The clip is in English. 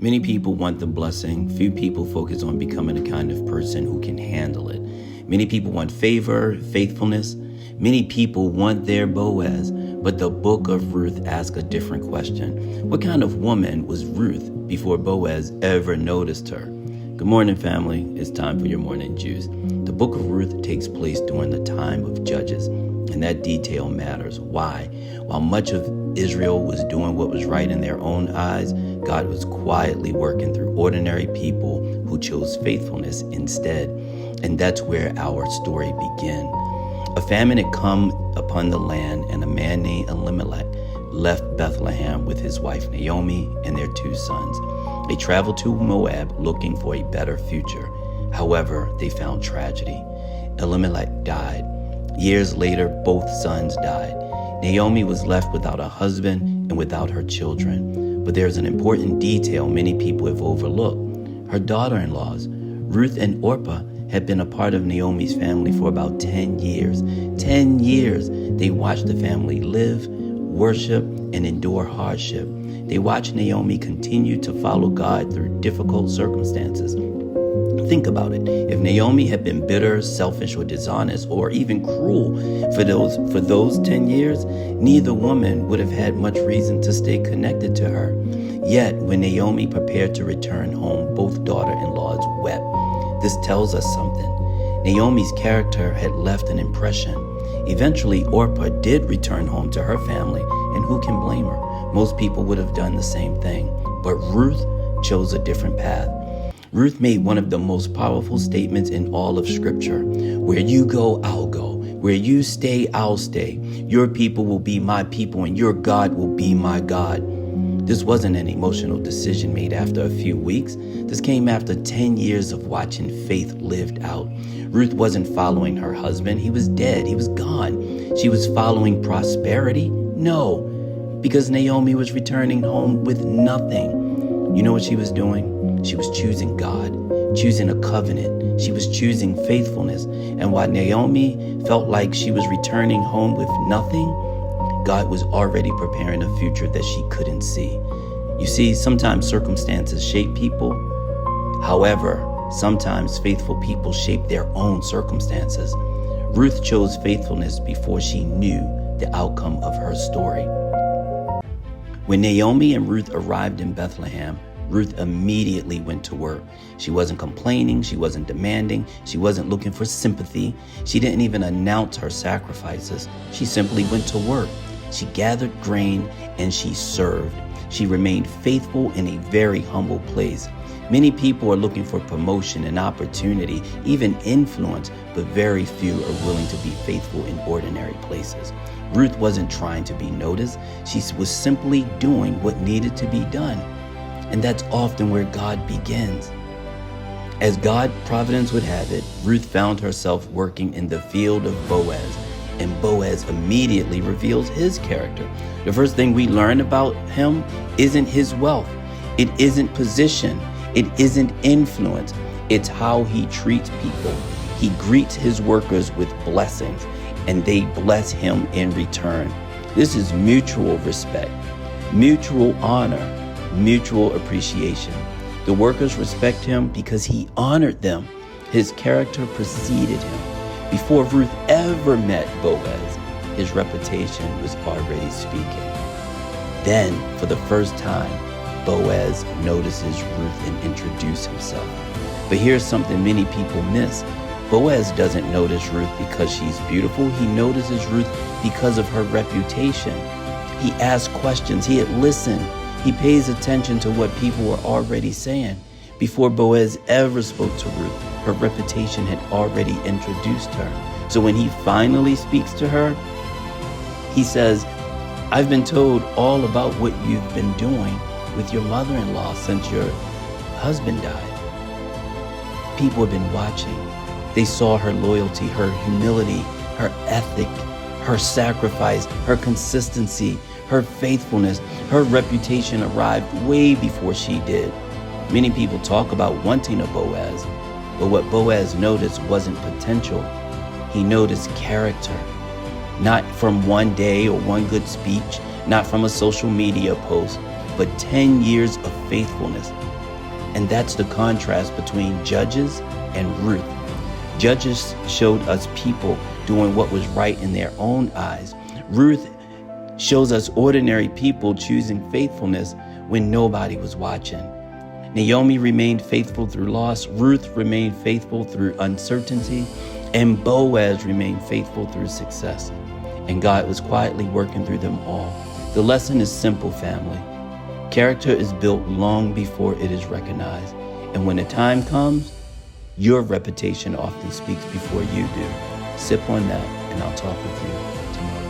Many people want the blessing. Few people focus on becoming the kind of person who can handle it. Many people want favor, faithfulness. Many people want their Boaz. But the Book of Ruth asks a different question. What kind of woman was Ruth before Boaz ever noticed her? Good morning, family. It's time for your morning juice. The Book of Ruth takes place during the time of Judges, and that detail matters. Why? While much of Israel was doing what was right in their own eyes, God was quietly working through ordinary people who chose faithfulness instead. And that's where our story begins. A famine had come upon the land, and a man named Elimelech left Bethlehem with his wife Naomi and their 2 sons. They traveled to Moab looking for a better future. However, they found tragedy. Elimelech died. Years later, both sons died. Naomi was left without a husband and without her children. But there's an important detail many people have overlooked. Her daughter-in-laws, Ruth and Orpah, had been a part of Naomi's family for about 10 years. 10 years they watched the family live, worship, and endure hardship. They watched Naomi continue to follow God through difficult circumstances. Think about it. If Naomi had been bitter, selfish, or dishonest, or even cruel for those 10 years, neither woman would have had much reason to stay connected to her. Yet, when Naomi prepared to return home, both daughter-in-laws wept. This tells us something. Naomi's character had left an impression. Eventually, Orpah did return home to her family, and who can blame her? Most people would have done the same thing. But Ruth chose a different path. Ruth made one of the most powerful statements in all of Scripture. Where you go, I'll go. Where you stay, I'll stay. Your people will be my people, and your God will be my God. This wasn't an emotional decision made after a few weeks. This came after 10 years of watching faith lived out. Ruth wasn't following her husband. He was dead. He was gone. She was following prosperity? No, because Naomi was returning home with nothing. You know what she was doing? She was choosing God, choosing a covenant. She was choosing faithfulness. And while Naomi felt like she was returning home with nothing, God was already preparing a future that she couldn't see. You see, sometimes circumstances shape people. However, sometimes faithful people shape their own circumstances. Ruth chose faithfulness before she knew the outcome of her story. When Naomi and Ruth arrived in Bethlehem, Ruth immediately went to work. She wasn't complaining. She wasn't demanding. She wasn't looking for sympathy. She didn't even announce her sacrifices. She simply went to work. She gathered grain and she served. She remained faithful in a very humble place. Many people are looking for promotion and opportunity, even influence, but very few are willing to be faithful in ordinary places. Ruth wasn't trying to be noticed. She was simply doing what needed to be done. And that's often where God begins. As God's providence would have it, Ruth found herself working in the field of Boaz, and Boaz immediately reveals his character. The first thing we learn about him isn't his wealth. It isn't position. It isn't influence. It's how he treats people. He greets his workers with blessings, and they bless him in return. This is mutual respect, mutual honor, mutual appreciation. The workers respect him because he honored them. His character preceded him. Before Ruth ever met Boaz, his reputation was already speaking. Then, for the first time, Boaz notices Ruth and introduces himself. But here's something many people miss. Boaz doesn't notice Ruth because she's beautiful. He notices Ruth because of her reputation. He asks questions. He had listened. He pays attention to what people were already saying. Before Boaz ever spoke to Ruth, her reputation had already introduced her. So when he finally speaks to her, he says, I've been told all about what you've been doing with your mother-in-law since your husband died. People have been watching. They saw her loyalty, her humility, her ethic, her sacrifice, her consistency, her faithfulness. Her reputation arrived way before she did. Many people talk about wanting a Boaz, but what Boaz noticed wasn't potential. He noticed character, not from one day or one good speech, not from a social media post, but 10 years of faithfulness. And that's the contrast between Judges and Ruth. Judges showed us people doing what was right in their own eyes. Ruth shows us ordinary people choosing faithfulness when nobody was watching. Naomi remained faithful through loss. Ruth remained faithful through uncertainty. And Boaz remained faithful through success. And God was quietly working through them all. The lesson is simple, family. Character is built long before it is recognized. And when the time comes, your reputation often speaks before you do. Sip on that, and I'll talk with you tomorrow.